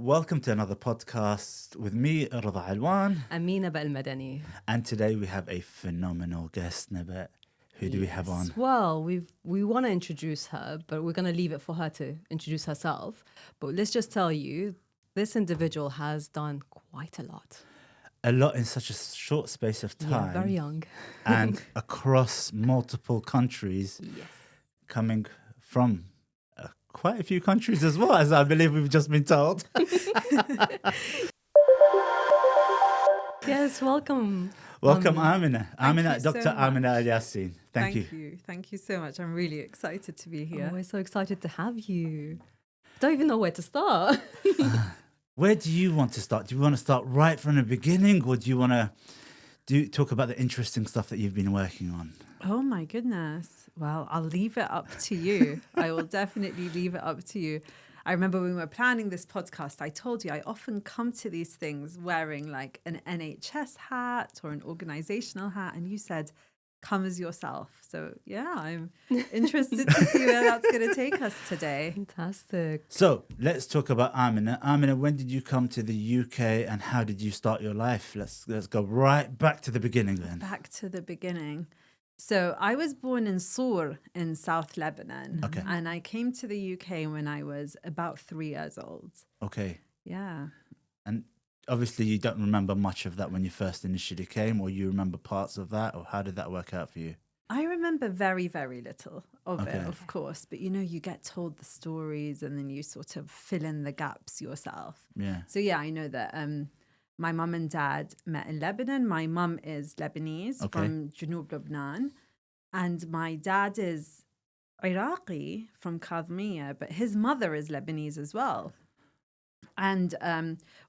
welcome to another podcast with me, Rida Alwan. Amina Al-Madani. And today we have a phenomenal guest, Naba. Who do we have on? Well, we want to introduce her, but we're going to leave it for her to introduce herself. But let's just tell you, this individual has done quite a lot. A lot in such a short space of time. Yeah, very young. And across multiple countries. Yes. Coming from quite a few countries as well, as I believe we've just been told. Yes, welcome. Welcome, Amina. Thank you Dr. so Amina Al-Yassin. Thank you. Thank you so much. I'm really excited to be here. Oh, we're so excited to have you. Don't even know where to start. Where do you want to start? Do you want to start right from the beginning, or do you want to talk about the interesting stuff that you've been working on? Oh my goodness. Well, I'll leave it up to you. I will definitely leave it up to you. I remember when we were planning this podcast, I told you I often come to these things wearing like an NHS hat or an organizational hat, and you said, come as yourself. So yeah, I'm interested to see where that's going to take us today. Fantastic. So let's talk about Amina. Amina, when did you come to the UK and how did you start your life? Let's go right back to the beginning then. Back to the beginning. So I was born in Sur in South Lebanon. Okay. And I came to the UK when I was about 3 years old. Okay. Yeah. And obviously you don't remember much of that when you first initially came, or you remember parts of that, or how did that work out for you? I remember very, very little of Okay. it, of course. But, you get told the stories and then you sort of fill in the gaps yourself. Yeah. So, yeah, I know that my mum and dad met in Lebanon. My mum is Lebanese from Junub Lebanon. And my dad is Iraqi from Kadhmiya, but his mother is Lebanese as well. And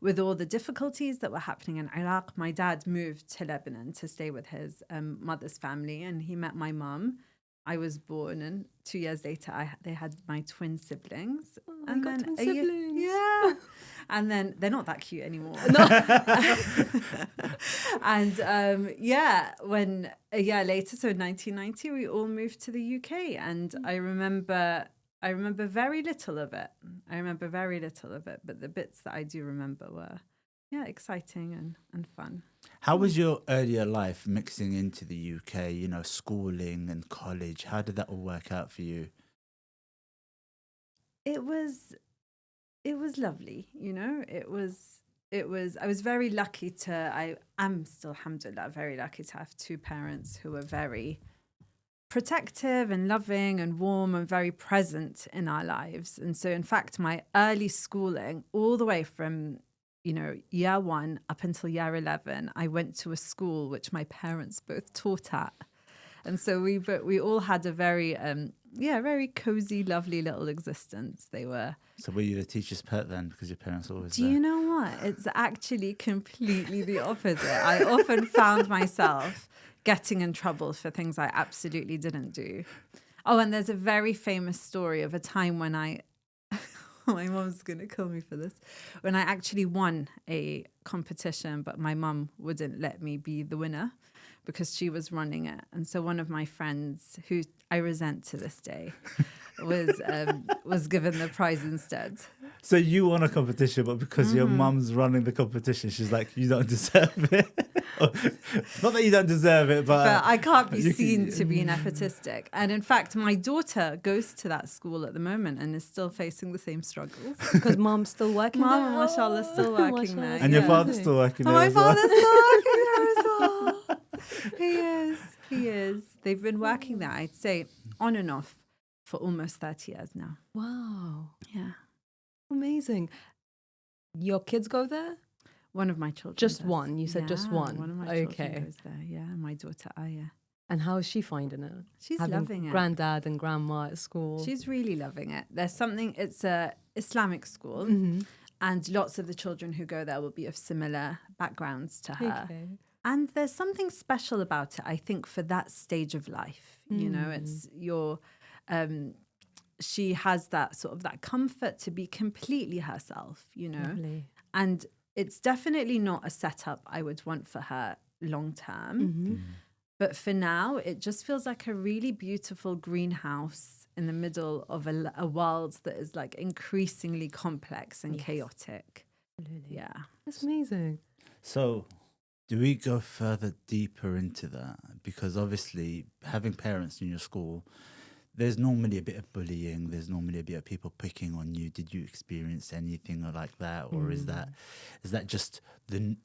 with all the difficulties that were happening in Iraq, my dad moved to Lebanon to stay with his mother's family, and he met my mum. I was born, and 2 years later, they had my twin siblings. Oh, and got then twin siblings. yeah. And then they're not that cute anymore. No. And when a year later, so in 1990, we all moved to the UK, and I remember very little of it. But the bits that I do remember were, exciting and fun. How was your earlier life mixing into the UK, schooling and college? How did that all work out for you? It was lovely, it was, I was very lucky I am still, alhamdulillah, very lucky to have two parents who were very protective and loving and warm and very present in our lives. And so, in fact, my early schooling, all the way from, year 1 up until year 11, I went to a school which my parents both taught at. And so we all had a very, very cozy, lovely little existence. They were. So were you the teacher's pet then, because your parents were always Do you know what? It's actually completely the opposite. I often found myself getting in trouble for things I absolutely didn't do. Oh, and there's a very famous story of a time when my mom's going to kill me for this, when I actually won a competition, but my mom wouldn't let me be the winner because she was running it. And so one of my friends, who I resent to this day, was given the prize instead. So you won a competition, but because your mum's running the competition, she's like, you don't deserve it. Not that you don't deserve it, but I can't be seen to be nepotistic. And in fact, my daughter goes to that school at the moment and is still facing the same struggles. Because mom's still working there. Mom, mashallah, is still working there. And your father's still working there My as well. father's still working there as well. He is. They've been working there, I'd say, on and off for almost 30 years now. Wow. Yeah. Amazing. Your kids go there? One of my children Just does. one. You said just one. One of my children goes there. Yeah, my daughter Aya. And how is she finding it? She's Having loving it. Granddad and grandma at school. She's really loving it. There's something, it's a Islamic school, and lots of the children who go there will be of similar backgrounds to her. Okay. And there's something special about it, I think, for that stage of life. It's your, she has that sort of that comfort to be completely herself, Lovely. And it's definitely not a setup I would want for her long term. But for now, it just feels like a really beautiful greenhouse in the middle of a world that is like increasingly complex and chaotic. Absolutely. Yeah. That's amazing. So, do we go further deeper into that? Because obviously, having parents in your school, there's normally a bit of bullying. There's normally a bit of people picking on you. Did you experience anything like that, or is that just the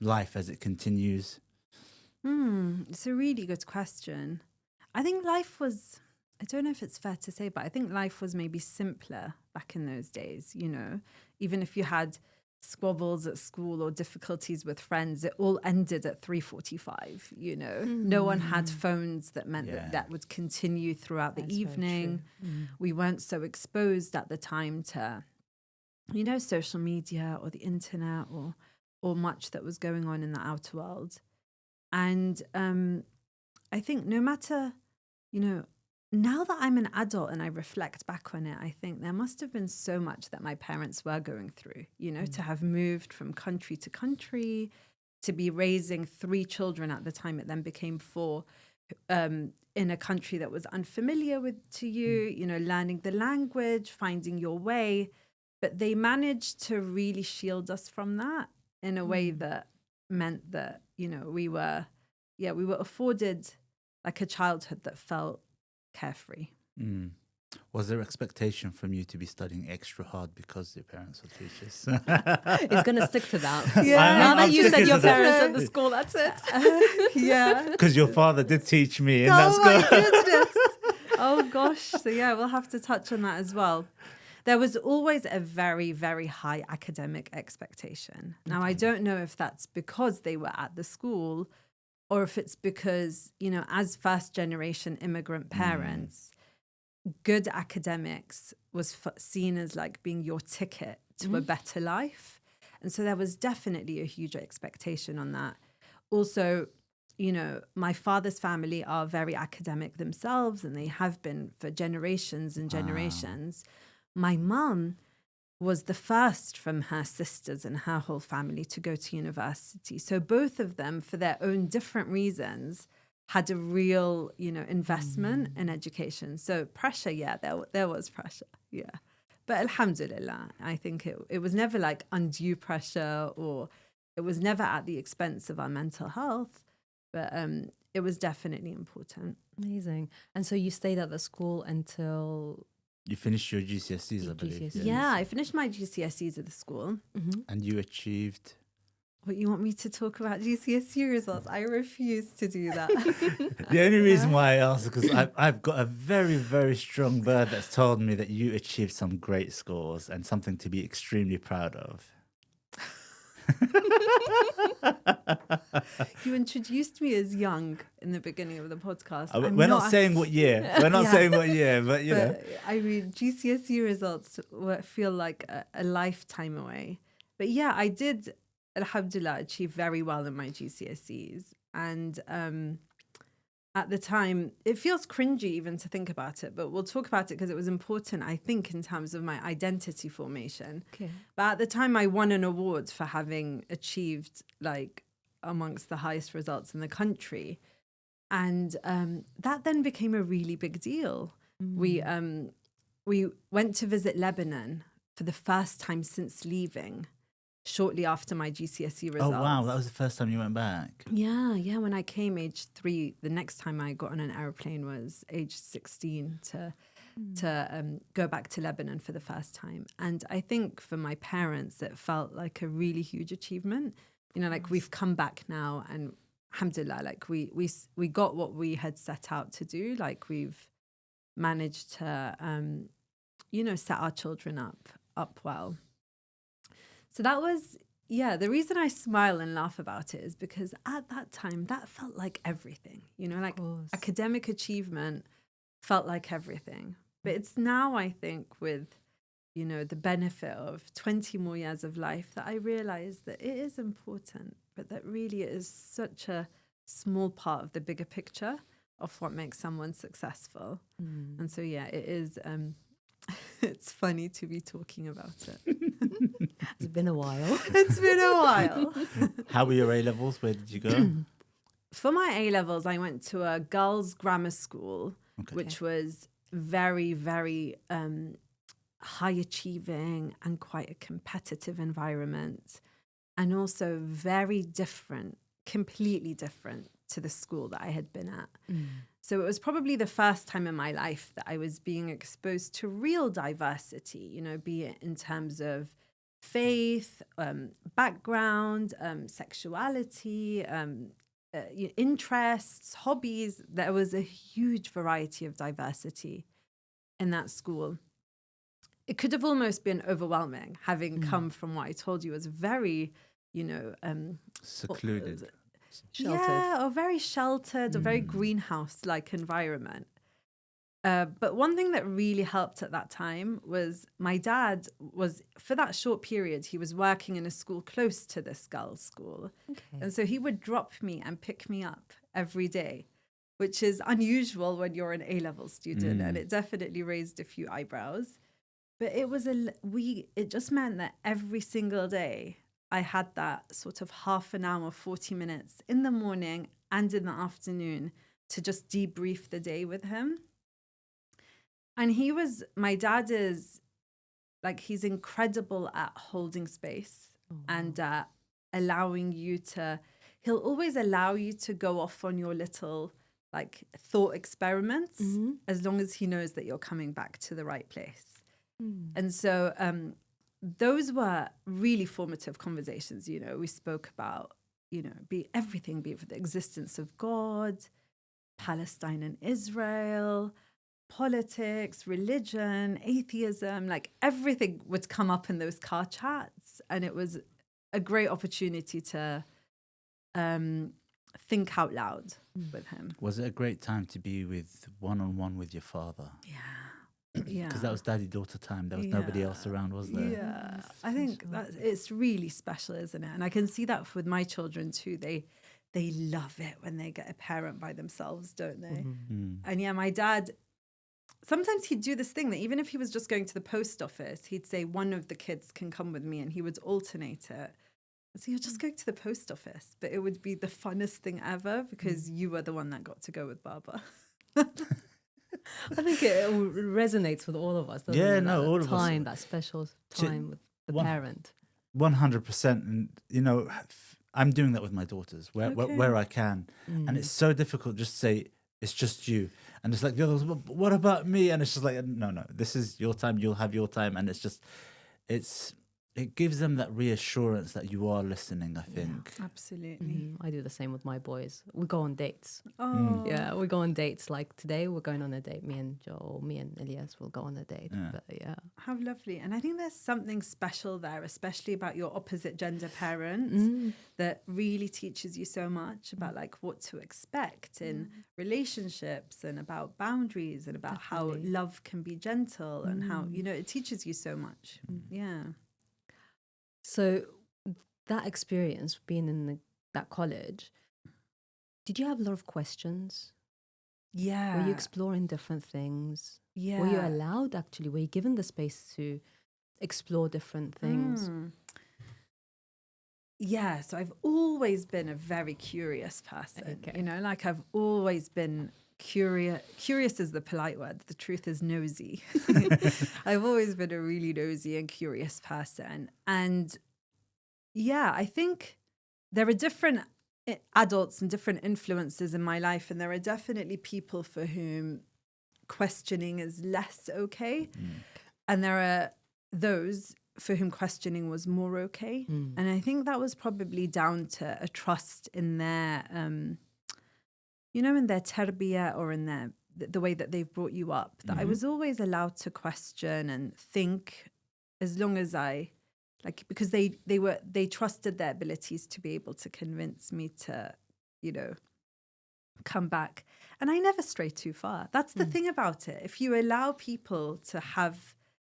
life as it continues? It's a really good question. I think life was, I don't know if it's fair to say, but I think life was maybe simpler back in those days, you know, even if you had squabbles at school or difficulties with friends, it all ended at 3:45, you know. No one had phones that meant that would continue throughout the evening. We weren't so exposed at the time to, you know, social media or the internet or much that was going on in the outer world. And I think no matter, you know, now that I'm an adult and I reflect back on it, I think there must have been so much that my parents were going through, you know, to have moved from country to country, to be raising 3 children at the time. It then became 4 in a country that was unfamiliar to you, you know, learning the language, finding your way. But they managed to really shield us from that in a way that meant that, you know, we were afforded like a childhood that felt carefree. Was there expectation from you to be studying extra hard because your parents were teachers? It's going to stick to that. Yeah. Now that I'm you said sticking your to that. parents at the school, that's it. Yeah. Because your father did teach me in that Oh my school. goodness. Oh gosh. So yeah, we'll have to touch on that as well. There was always a very, very high academic expectation. Now, I don't know if that's because they were at the school or if it's because, you know, as first generation immigrant parents, good academics was seen as like being your ticket to a better life. And so there was definitely a huge expectation on that. Also, you know, my father's family are very academic themselves, and they have been for generations and generations. My mum was the first from her sisters and her whole family to go to university. So both of them, for their own different reasons, had a real, you know, investment in education. So pressure, yeah, there was pressure, yeah. But alhamdulillah, I think it was never like undue pressure, or it was never at the expense of our mental health, but it was definitely important. Amazing. And so you stayed at the school until... You finished your GCSEs, I believe. GCSEs. Yeah, I finished my GCSEs at the school. And you achieved... What, you want me to talk about GCSE results? I refuse to do that. The only reason why I asked is because I've got a very, very strong bird that's told me that you achieved some great scores and something to be extremely proud of. You introduced me as young in the beginning of the podcast. We're not saying what year. We're not saying what year, but you know. I mean, GCSE results feel like a lifetime away. But yeah, I did, alhamdulillah, achieve very well in my GCSEs. And at the time, it feels cringy even to think about it, but we'll talk about it because it was important, I think, in terms of my identity formation. Okay. But at the time, I won an award for having achieved like amongst the highest results in the country. And that then became a really big deal. We went to visit Lebanon for the first time since leaving, shortly after my GCSE results. Oh, wow. That was the first time you went back. Yeah. When I came age 3, the next time I got on an aeroplane was age 16 to go back to Lebanon for the first time. And I think for my parents, it felt like a really huge achievement. You know, like we've come back now and alhamdulillah, like we got what we had set out to do. Like we've managed to, you know, set our children up well. So that was, the reason I smile and laugh about it is because at that time, that felt like everything, you know, like academic achievement felt like everything. But it's now, I think, with, you know, the benefit of 20 more years of life that I realize that it is important, but that really it is such a small part of the bigger picture of what makes someone successful. And so, yeah, it is, it's funny to be talking about it. It's been a while. It's been a while. How were your A-levels? Where did you go? For my A-levels, I went to a girls' grammar school, which was very, very high achieving and quite a competitive environment, and also very different, completely different to the school that I had been at. So it was probably the first time in my life that I was being exposed to real diversity, you know, be it in terms of faith, background, sexuality, interests, hobbies. There was a huge variety of diversity in that school. It could have almost been overwhelming, having come from what I told you was very, you know, Secluded. Sheltered. Yeah, or very sheltered, or very greenhouse-like environment. But one thing that really helped at that time was my dad was, for that short period, he was working in a school close to this girls' school. Okay. And so he would drop me and pick me up every day, which is unusual when you're an A-level student. And it definitely raised a few eyebrows. But it was it just meant that every single day I had that sort of half an hour, 40 minutes in the morning and in the afternoon to just debrief the day with him. And my dad is like, he's incredible at holding space and allowing you he'll always allow you to go off on your little like thought experiments as long as he knows that you're coming back to the right place. And so those were really formative conversations. You know, we spoke about, you know, be it the existence of God, Palestine and Israel, politics, religion, atheism, like everything would come up in those car chats. And it was a great opportunity to think out loud with him. Was it a great time to be with one-on-one with your father? Yeah. Yeah. Because that was daddy-daughter time. There was nobody else around, was there? Yeah. I think it's really special, isn't it? And I can see that with my children too. They love it when they get a parent by themselves, don't they? And yeah, my dad, sometimes he'd do this thing that even if he was just going to the post office, he'd say one of the kids can come with me, and he would alternate it. So you're just going to the post office, but it would be the funnest thing ever because you were the one that got to go with Baba. I think it resonates with all of us. Doesn't Yeah, it? no, That all of us. time, that special time with the parent. 100%. And, you know, I'm doing that with my daughters where I can. And it's so difficult just to say, it's just you. And it's like the others, what about me? And it's just like, no, this is your time. You'll have your time. And it's just, it gives them that reassurance that you are listening, I think. Yeah, absolutely. I do the same with my boys. We go on dates. Oh. Yeah, we go on dates. Like today, we're going on a date. Me and Joel, me and Elias will go on a date. Yeah. But yeah. How lovely. And I think there's something special there, especially about your opposite gender parents, that really teaches you so much about like what to expect in relationships and about boundaries and about how love can be gentle and how, you know, it teaches you so much. Yeah. So that experience being in that college, did you have a lot of questions? Yeah. Were you exploring different things? Yeah. Were you allowed actually? Were you given the space to explore different things? Yeah, so I've always been a very curious person. Okay. You know, like I've always been curious. Curious is the polite word. The truth is nosy. I've always been a really nosy and curious person. And yeah, I think there are different adults and different influences in my life. And there are definitely people for whom questioning is less okay. And there are those for whom questioning was more okay. And I think that was probably down to a trust in their, you know, in their tarbiyah or in their the way that they've brought you up, that I was always allowed to question and think as long as because they trusted their abilities to be able to convince me to, you know, come back. And I never stray too far. That's the thing about it. If you allow people to have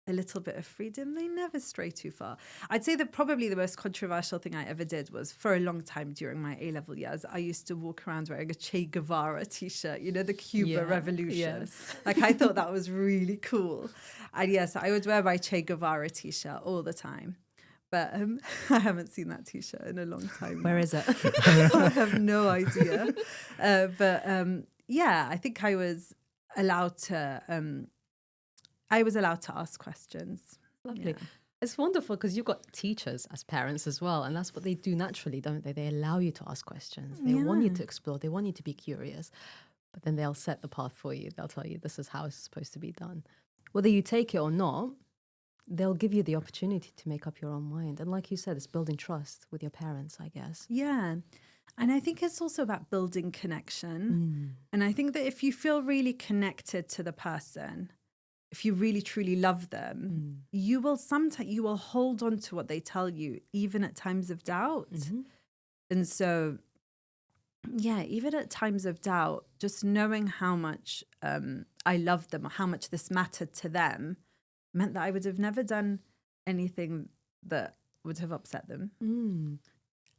a little bit of freedom, they never stray too far. I'd say that probably the most controversial thing I ever did was, for a long time during my A-level years, I used to walk around wearing a Che Guevara t-shirt, you know, the Cuba Revolution. Yes. Like, I thought that was really cool. And yes, I would wear my Che Guevara t-shirt all the time. But I haven't seen that t-shirt in a long time. Where is it? I have no idea. Yeah, I think I was allowed to, I was allowed to ask questions. Lovely. Yeah. It's wonderful because you've got teachers as parents as well. And that's what they do naturally, don't they? They allow you to ask questions. They want you Yeah. to explore. They want you to be curious. But then they'll set the path for you. They'll tell you this is how it's supposed to be done. Whether you take it or not, they'll give you the opportunity to make up your own mind. And like you said, it's building trust with your parents, I guess. Yeah. And I think it's also about building connection. And I think that if you feel really connected to the person, if you really truly love them, you will hold on to what they tell you, even at times of doubt. And so, yeah, even at times of doubt, just knowing how much I loved them or how much this mattered to them meant that I would have never done anything that would have upset them.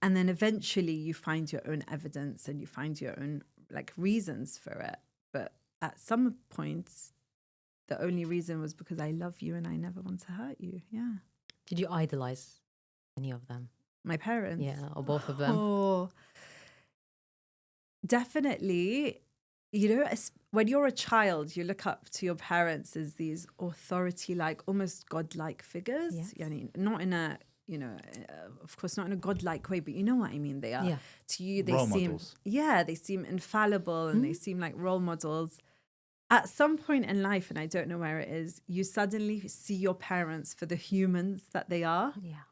And then eventually you find your own evidence and you find your own like reasons for it. But at some points, the only reason was because I love you and I never want to hurt you. Yeah. Did you idolize any of them? My parents. Yeah, or both of them? Oh, definitely. You know, when you're a child, you look up to your parents as these authority-like, almost godlike figures. Yes. Not in a, of course, not in a godlike way, but you know what I mean. They are Yeah. to you. They Role seem, models. they seem infallible and they seem like role models. At some point in life, and I don't know where it is, you suddenly see your parents for the humans that they are. Yeah.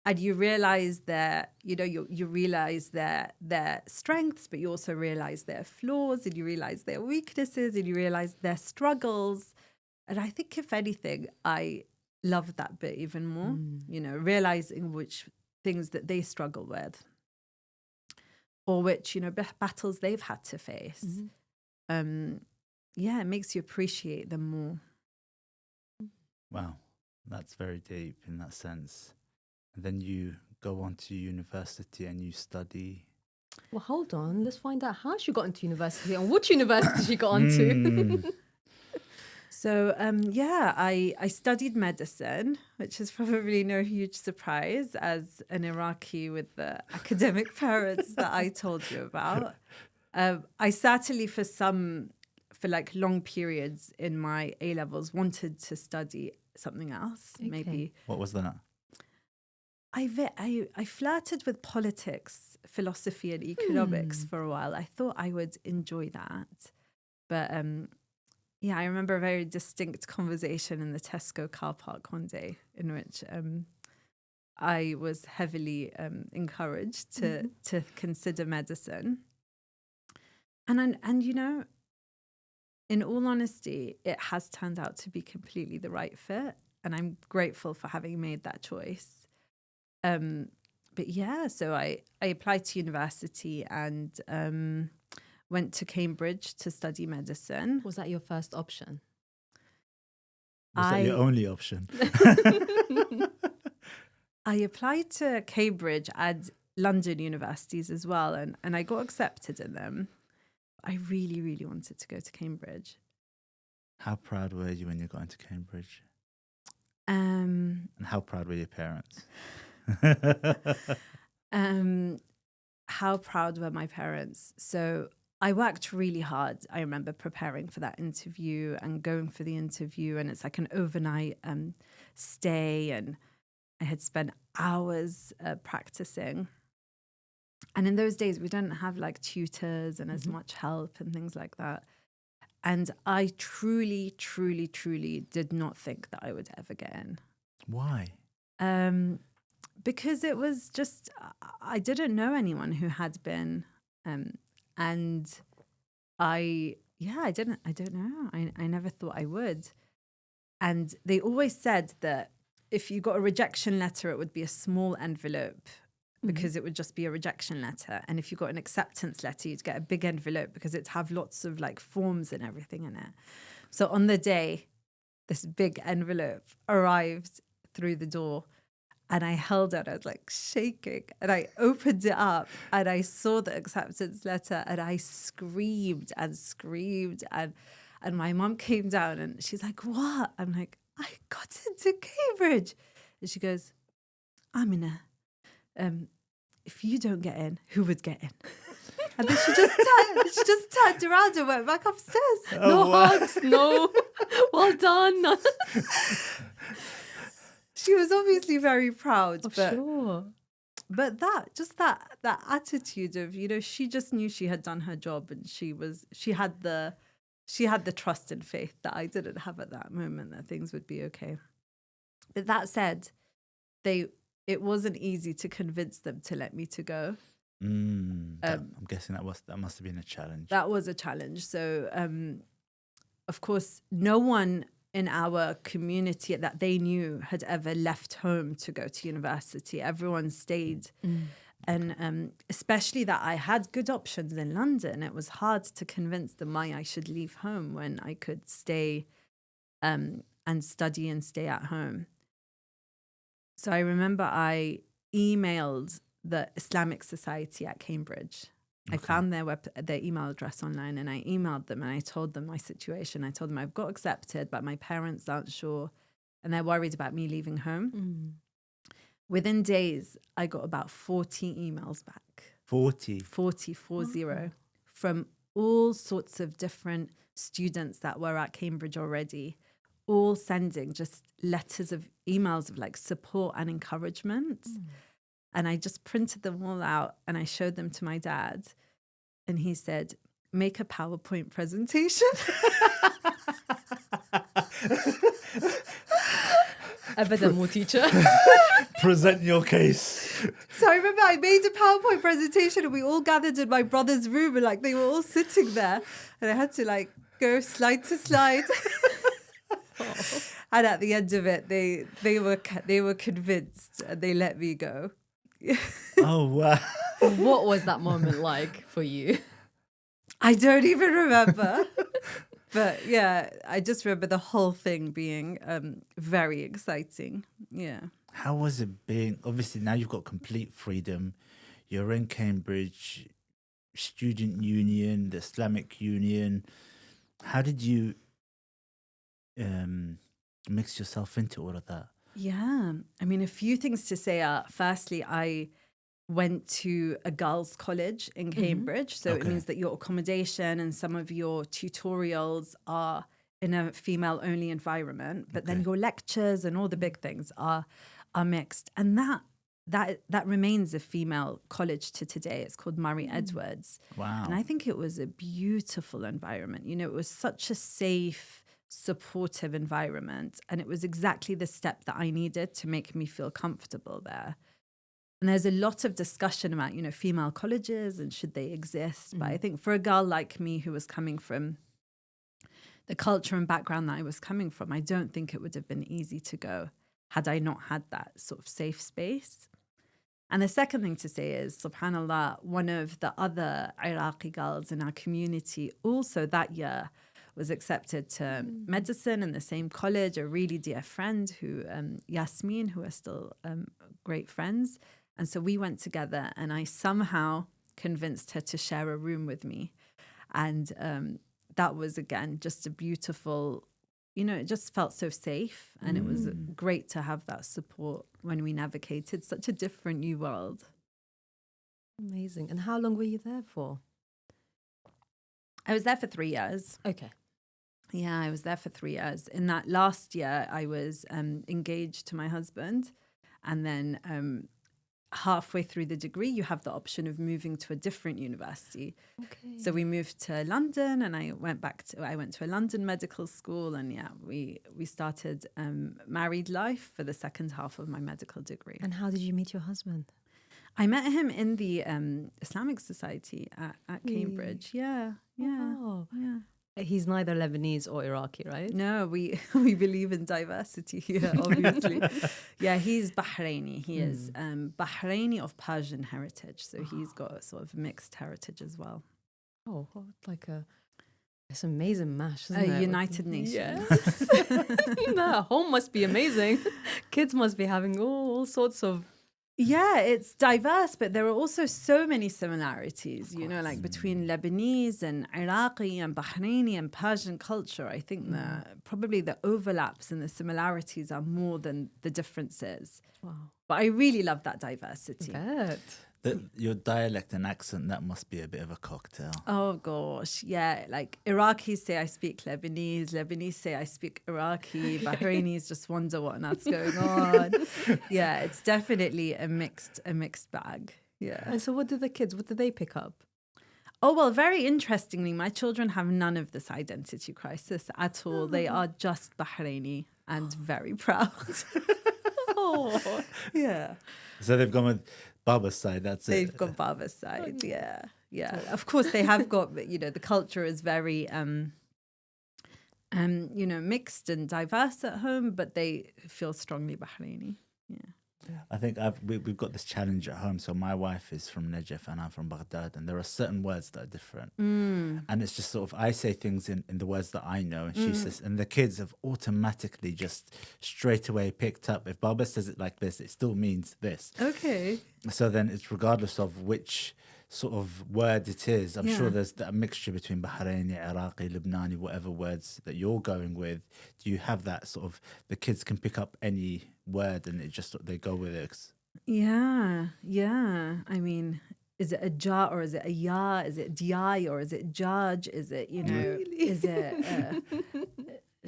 And you realize that, you realize their strengths, but you also realize their flaws and you realize their weaknesses and you realize their struggles. And I think if anything, I love that bit even more, realizing which things that they struggle with or which, battles they've had to face. It makes you appreciate them more. Wow, that's very deep in that sense. And then you go on to university and you study. Well, hold on. Let's find out how she got into university and which university she got onto. So, I studied medicine, which is probably no huge surprise as an Iraqi with the academic parents that I told you about. I certainly for like long periods in my A-levels wanted to study something else, maybe. What was that? I flirted with politics, philosophy and economics for a while. I thought I would enjoy that. But I remember a very distinct conversation in the Tesco car park one day in which I was heavily encouraged to consider medicine. And in all honesty, it has turned out to be completely the right fit. And I'm grateful for having made that choice. So I applied to university and went to Cambridge to study medicine. Was that your first option? Was that your only option? I applied to Cambridge and London universities as well, and I got accepted in them. I really, really wanted to go to Cambridge. How proud were you when you got into Cambridge? And how proud were your parents? How proud were my parents? So I worked really hard. I remember preparing for that interview and going for the interview, and it's like an overnight stay, and I had spent hours practicing. And in those days, we didn't have like tutors and as much help and things like that. And I truly, truly, truly did not think that I would ever get in. Why? Because it was just, I didn't know anyone who had been. And I don't know. I never thought I would. And they always said that if you got a rejection letter, it would be a small envelope because it would just be a rejection letter. And if you got an acceptance letter, you'd get a big envelope because it'd have lots of like forms and everything in it. So on the day, this big envelope arrived through the door and I held it. I was like shaking and I opened it up and I saw the acceptance letter and I screamed and screamed. And my mum came down and she's like, "What?" I'm like, "I got into Cambridge." And she goes, "Amina, if you don't get in, who would get in?" And then she just turned around and went back upstairs. No hugs, no. Well done. She was obviously very proud, Oh, but sure. but that attitude of, you know, she just knew she had done her job, and she had the trust and faith that I didn't have at that moment, that things would be okay. But that said, it wasn't easy to convince them to let me to go. I'm guessing that must have been a challenge. That was a challenge. So, of course, no one in our community that they knew had ever left home to go to university. Everyone stayed. And especially that I had good options in London. It was hard to convince them why I should leave home when I could stay and study and stay at home. So I remember I emailed the Islamic Society at Cambridge. I found their email address online, and I emailed them and I told them my situation. I told them I've got accepted, but my parents aren't sure and they're worried about me leaving home. Within days, I got about 40 emails back. 40? 40, from all sorts of different students that were at Cambridge already, all sending just letters of emails of like support and encouragement. And I just printed them all out and I showed them to my dad. And he said, make a PowerPoint presentation. Evident teacher. Present your case. So I remember I made a PowerPoint presentation and we all gathered in my brother's room and like they were all sitting there and I had to like go slide to slide. And at the end of it, they were convinced and they let me go. Oh, wow. What was that moment like for you? I don't even remember. But yeah, I just remember the whole thing being very exciting. Yeah. How was it being, obviously now you've got complete freedom. You're in Cambridge, Student Union, the Islamic Union. How did you mix yourself into all of that? Yeah. I mean, a few things to say are, firstly, I went to a girls' college in Cambridge. So it means that your accommodation and some of your tutorials are in a female-only environment, but then your lectures and all the big things are mixed. And that remains a female college to today. It's called Murray Edwards. Wow. And I think it was a beautiful environment. You know, it was such a safe, supportive environment. And it was exactly the step that I needed to make me feel comfortable there. And there's a lot of discussion about, you know, female colleges and should they exist. But I think for a girl like me who was coming from the culture and background that I was coming from, I don't think it would have been easy to go had I not had that sort of safe space. And the second thing to say is, subhanAllah, one of the other Iraqi girls in our community also that year was accepted to medicine in the same college, a really dear friend who, Yasmin, who are still great friends. And so we went together and I somehow convinced her to share a room with me. And that was, again, just a beautiful, you know, it just felt so safe. And it was great to have that support when we navigated such a different new world. Amazing. And how long were you there for? I was there for 3 years. Okay. Yeah, I was there for 3 years. In that last year, I was engaged to my husband. And then halfway through the degree, you have the option of moving to a different university. Okay. So we moved to London and I went to a London medical school. And yeah, we started married life for the second half of my medical degree. And how did you meet your husband? I met him in the Islamic Society at Cambridge. Yeah, yeah, Oh. yeah. He's neither Lebanese or Iraqi, right? No, we believe in diversity here, obviously. Yeah, he's Bahraini. He is Bahraini of Persian heritage. So he's got a sort of mixed heritage as well. Oh, like it's an amazing mash, isn't it? United Nations. Yes. No, home must be amazing. Kids must be having all sorts of... Yeah, it's diverse, but there are also so many similarities, you know, like between Lebanese and Iraqi and Bahraini and Persian culture. I think probably the overlaps and the similarities are more than the differences. Wow. But I really love that diversity. Bet. Your dialect and accent, that must be a bit of a cocktail. Oh gosh, yeah. Like Iraqis say I speak Lebanese, Lebanese say I speak Iraqi, Bahrainis just wonder what on earth's going on. Yeah, it's definitely a mixed bag. Yeah. And so what do they pick up? Oh, well, very interestingly, my children have none of this identity crisis at all. They are just Bahraini and very proud. Oh, Yeah. So they've gone with Baba's side, that's it. They've got Baba's side, yeah. Yeah. Of course they have got, the culture is very mixed and diverse at home, but they feel strongly Bahraini. Yeah. I think we've got this challenge at home. So my wife is from Najaf and I'm from Baghdad, and there are certain words that are different. And it's just sort of, I say things in the words that I know, and she says, and the kids have automatically just straight away picked up. If Baba says it like this, it still means this. Okay. So then it's regardless of which sort of word it is. I'm sure Yeah. there's that mixture between Bahraini, Iraqi, Lebanese, whatever words that you're going with. Do you have that sort of, the kids can pick up any word and it just, they go with it? Yeah. Yeah. I mean, is it a ja or is it a ya? Is it diai or is it judge? Is it, is it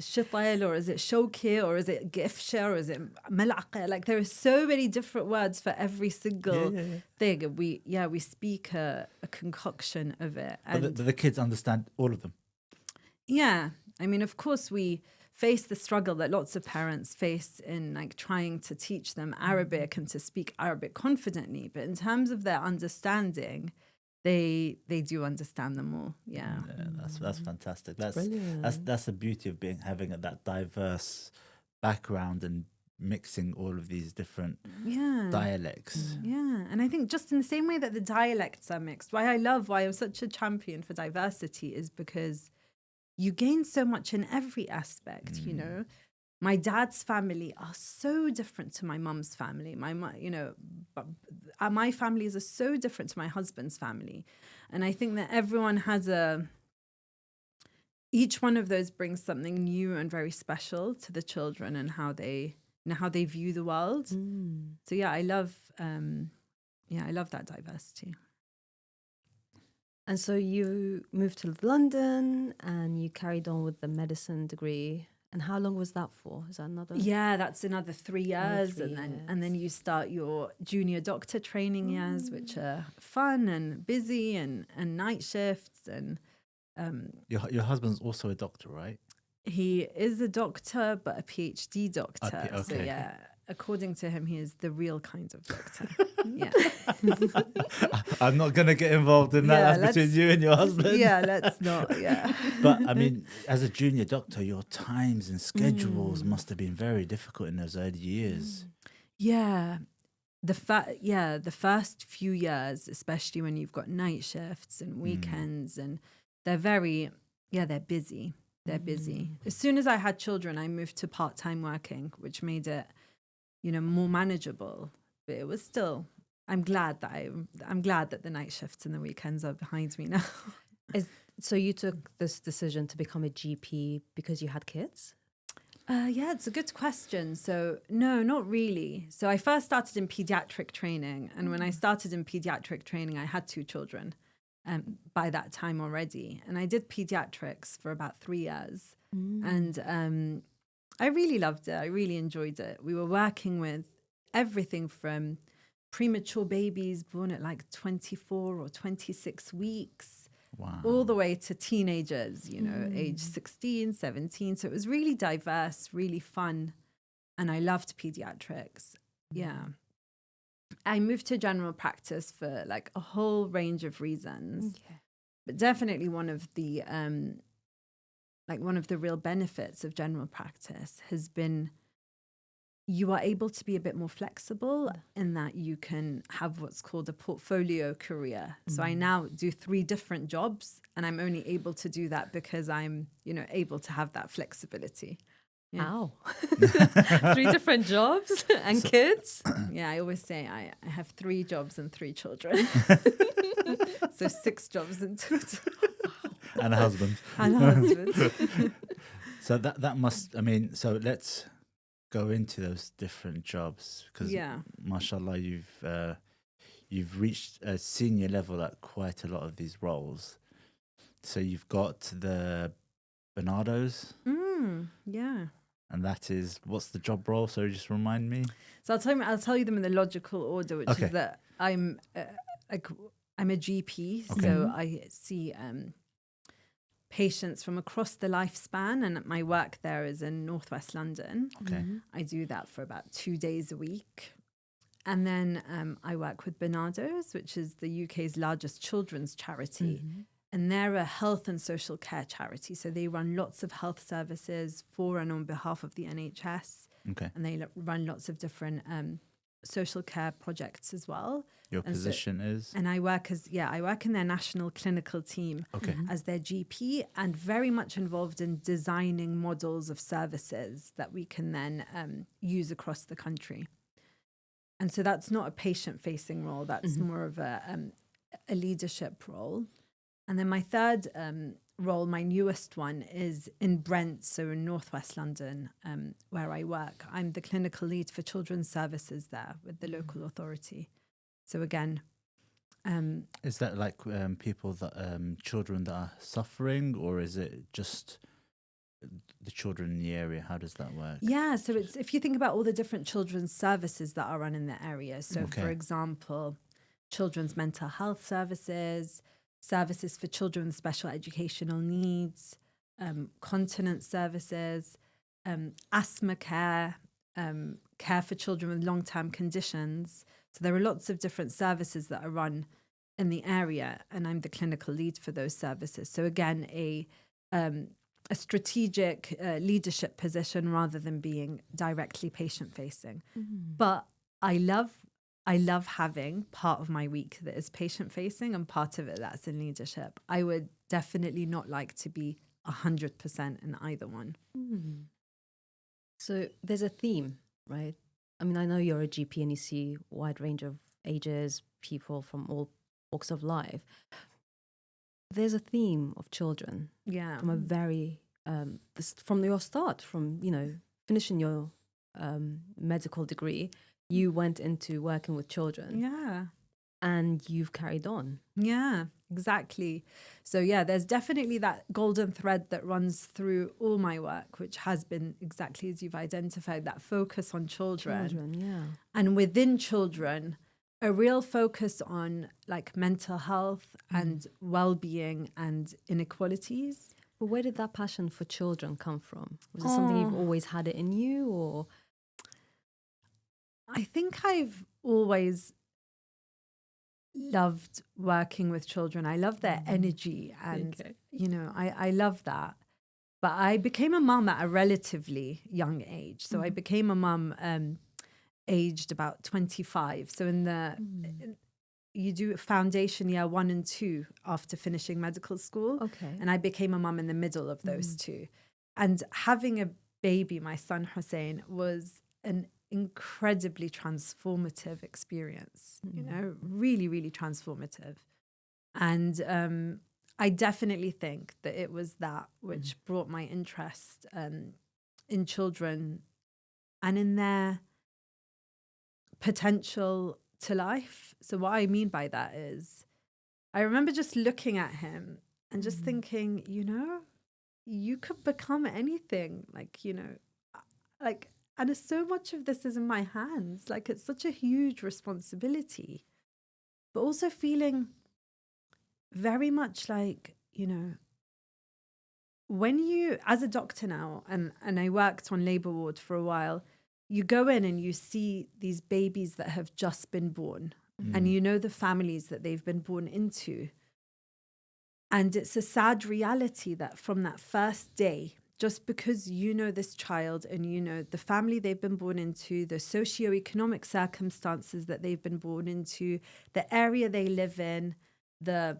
shitail or is it shoki or is it gifsha or is it malaqah? Like there are so many different words for every single thing. We speak a concoction of it. And But the kids understand all of them. yeah, I mean, of course, we face the struggle that lots of parents face in like trying to teach them Arabic and to speak Arabic confidently. But in terms of their understanding, they do understand them all. Yeah. That's fantastic. That's brilliant. that's the beauty of having that diverse background and mixing all of these different dialects. Yeah, and I think just in the same way that the dialects are mixed, why I'm such a champion for diversity is because you gain so much in every aspect, My dad's family are so different to my mum's family. My families are so different to my husband's family. And I think that everyone has each one of those brings something new and very special to the children and how they view the world. So yeah, I love that diversity. And so you moved to London and you carried on with the medicine degree. And how long was that for? Is that another? Yeah, that's another 3 years. 3 and then you start your junior doctor training years, which are fun and busy and night shifts. And Your husband's also a doctor, right? he is a doctor, but a PhD doctor. So okay. yeah, according to him, he is the real kind of doctor. Yeah. I'm not going to get involved in that. Yeah, That's between you and your husband. Yeah, let's not. Yeah. But I mean, as a junior doctor, your times and schedules must have been very difficult in those early years. Yeah. The first few years, especially when you've got night shifts and weekends, and they're busy. They're busy. As soon as I had children, I moved to part-time working, which made it, more manageable. But it was still. I'm glad that the night shifts and the weekends are behind me now. So you took this decision to become a GP because you had kids? Yeah, it's a good question. So no, not really. So I first started in pediatric training, and when I started in pediatric training, I had 2 children by that time already, and I did pediatrics for about 3 years, and I really loved it. I really enjoyed it. We were working with everything from premature babies born at like 24 or 26 weeks. Wow. All the way to teenagers, age 16, 17. So it was really diverse, really fun. And I loved pediatrics. Yeah. I moved to general practice for like a whole range of reasons. Okay. But definitely one of the real benefits of general practice has been you are able to be a bit more flexible in that you can have what's called a portfolio career. So I now do 3 different jobs, and I'm only able to do that because I'm, able to have that flexibility. Yeah. Wow. 3 different jobs and kids? Yeah, I always say I have 3 jobs and 3 children. So 6 jobs in total. And a husband. And a husband. So that must, so let's go into those different jobs because mashallah, you've reached a senior level at quite a lot of these roles. So you've got the Barnardos, Yeah. and that is, what's the job role? So just remind me. So I'll tell you them in the logical order, which Okay. is that I'm a GP, Okay. so I see patients from across the lifespan, and my work there is in Northwest London. Okay. I do that for about 2 days a week. And then I work with Barnardo's, which is the UK's largest children's charity. And they're a health and social care charity. So they run lots of health services for and on behalf of the NHS. Okay. And they run lots of different social care projects as well. Your And so- position is? And I work in their national clinical team Okay. as their GP, and very much involved in designing models of services that we can then use across the country. And so that's not a patient-facing role. That's more of a leadership role. And then my third role, my newest one, is in Brent, so in Northwest London, where I work. I'm the clinical lead for children's services there with the local authority. So again, Is that like people that children that are suffering, or is it just the children in the area? How does that work? yeah, so it's if you think about all the different children's services that are run in the area. So Okay. for example, children's mental health services, services for children with special educational needs, continence services, asthma care, care for children with long-term conditions. So there are lots of different services that are run in the area, and I'm the clinical lead for those services. So again, a strategic leadership position rather than being directly patient-facing. But I love having part of my week that is patient-facing and part of it that's in leadership. I would definitely not like to be 100% in either one. So there's a theme, right? I mean, I know you're a GP and you see a wide range of ages, people from all walks of life. There's a theme of children Yeah. from a very, from your start, from, finishing your medical degree, you went into working with children Yeah. and you've carried on. Yeah, exactly. So yeah, there's definitely that golden thread that runs through all my work, which has been exactly as you've identified, that focus on children. Yeah. And within children, a real focus on like mental health and well-being and inequalities. But where did that passion for children come from? Was it something you've always had it in you, or? I think I've always loved working with children. I love their energy and, I love that. But I became a mum at a relatively young age. So I became a mum aged about 25. So you do foundation year 1 and 2 after finishing medical school. Okay. And I became a mum in the middle of those two. And having a baby, my son Hussein, was an incredibly transformative experience, really, really transformative. And I definitely think that it was that which brought my interest in children and in their potential to life. So what I mean by that is, I remember just looking at him and just thinking, you could become anything, and so much of this is in my hands. Like, it's such a huge responsibility, but also feeling very much like, when you, as a doctor now, and I worked on labour ward for a while, you go in and you see these babies that have just been born, and the families that they've been born into. And it's a sad reality that from that first day, just because this child and the family they've been born into, the socioeconomic circumstances that they've been born into, the area they live in, the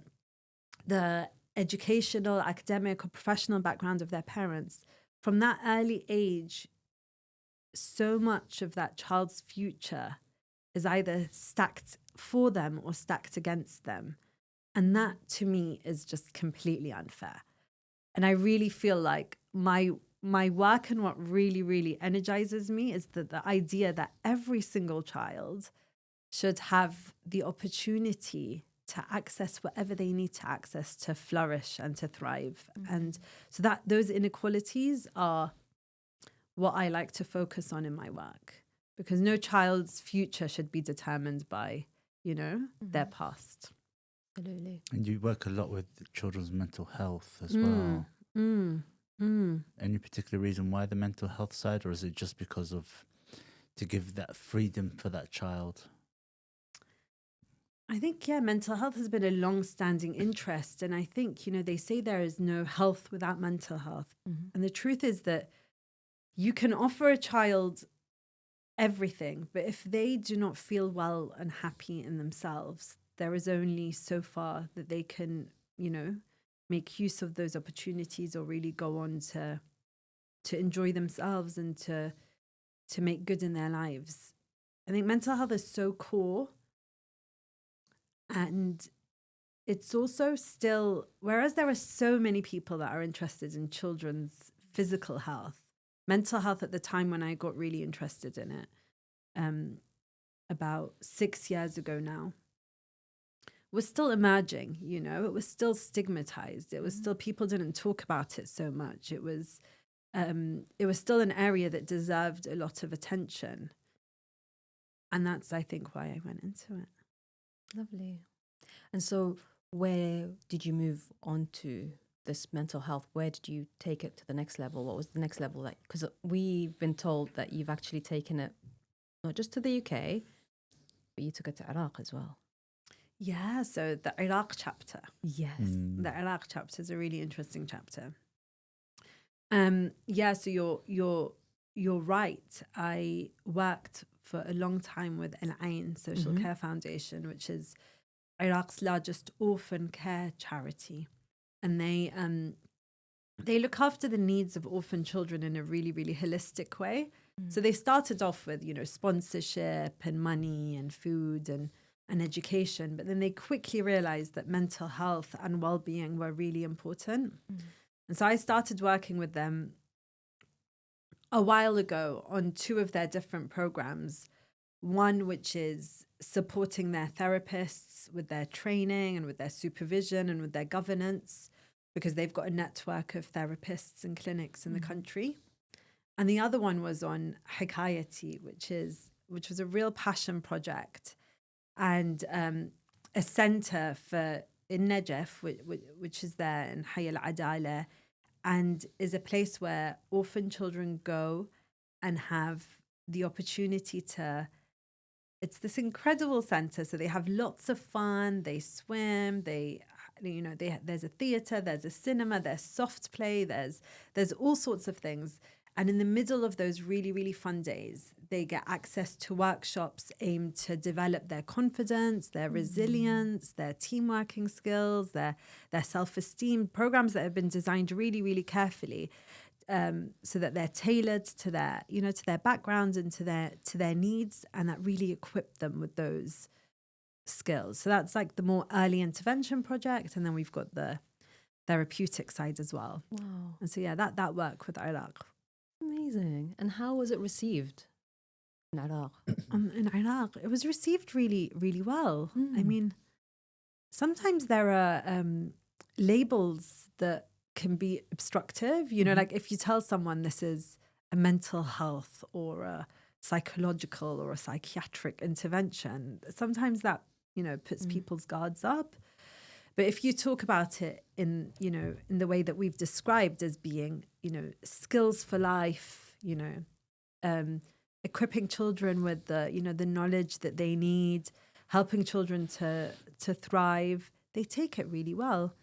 educational, academic or professional background of their parents, from that early age, so much of that child's future is either stacked for them or stacked against them. And that, to me, is just completely unfair. And I really feel like my work and what really, really energizes me is the idea that every single child should have the opportunity to access whatever they need to access to flourish and to thrive. And so that those inequalities are what I like to focus on in my work, because no child's future should be determined by, their past. Absolutely. And you work a lot with children's mental health as well. Any particular reason why the mental health side, or is it just because of to give that freedom for that child? I think, mental health has been a long-standing interest. And I think, they say there is no health without mental health. And the truth is that you can offer a child everything, but if they do not feel well and happy in themselves, there is only so far that they can, make use of those opportunities or really go on to enjoy themselves and to make good in their lives. I think mental health is so core. And it's also still, whereas there are so many people that are interested in children's physical health, mental health at the time when I got really interested in it, about 6 years ago now, was still emerging, it was still stigmatized. It was still, people didn't talk about it so much. It was still an area that deserved a lot of attention. And that's, I think, why I went into it. Lovely. And so where did you move on to this mental health? Where did you take it to the next level? What was the next level like? Because we've been told that you've actually taken it not just to the UK, but you took it to Iraq as well. Yeah, so the Iraq chapter. Yes. The Iraq chapter is a really interesting chapter. So you're right. I worked for a long time with Al-Ain Social Care Foundation, which is Iraq's largest orphan care charity. And they look after the needs of orphan children in a really, really holistic way. So they started off with, sponsorship and money and food and education, but then they quickly realized that mental health and well-being were really important. And so I started working with them a while ago on 2 of their different programs. One, which is supporting their therapists with their training and with their supervision and with their governance, because they've got a network of therapists and clinics in the country. And the other one was on Hikayati, which was a real passion project and a center in Najaf, which is there in Hayy al-Adala, and is a place where orphan children go and have the opportunity to. It's this incredible center. So they have lots of fun. They swim. There's a theater. There's a cinema. There's soft play. There's all sorts of things. And in the middle of those really, really fun days, they get access to workshops aimed to develop their confidence, their resilience, their team working skills, their self-esteem, programs that have been designed really, really carefully, so that they're tailored to their, to their background and to their needs, and that really equip them with those skills. So that's like the more early intervention project, and then we've got the therapeutic side as well. Wow. And so that work with Iraq. Amazing. And how was it received in Iraq? In Iraq, it was received really, really well. I mean, sometimes there are labels that can be obstructive. Like if you tell someone this is a mental health or a psychological or a psychiatric intervention, sometimes that, puts people's guards up. But if you talk about it in the way that we've described as being, skills for life, equipping children with the knowledge that they need, helping children to thrive, they take it really well,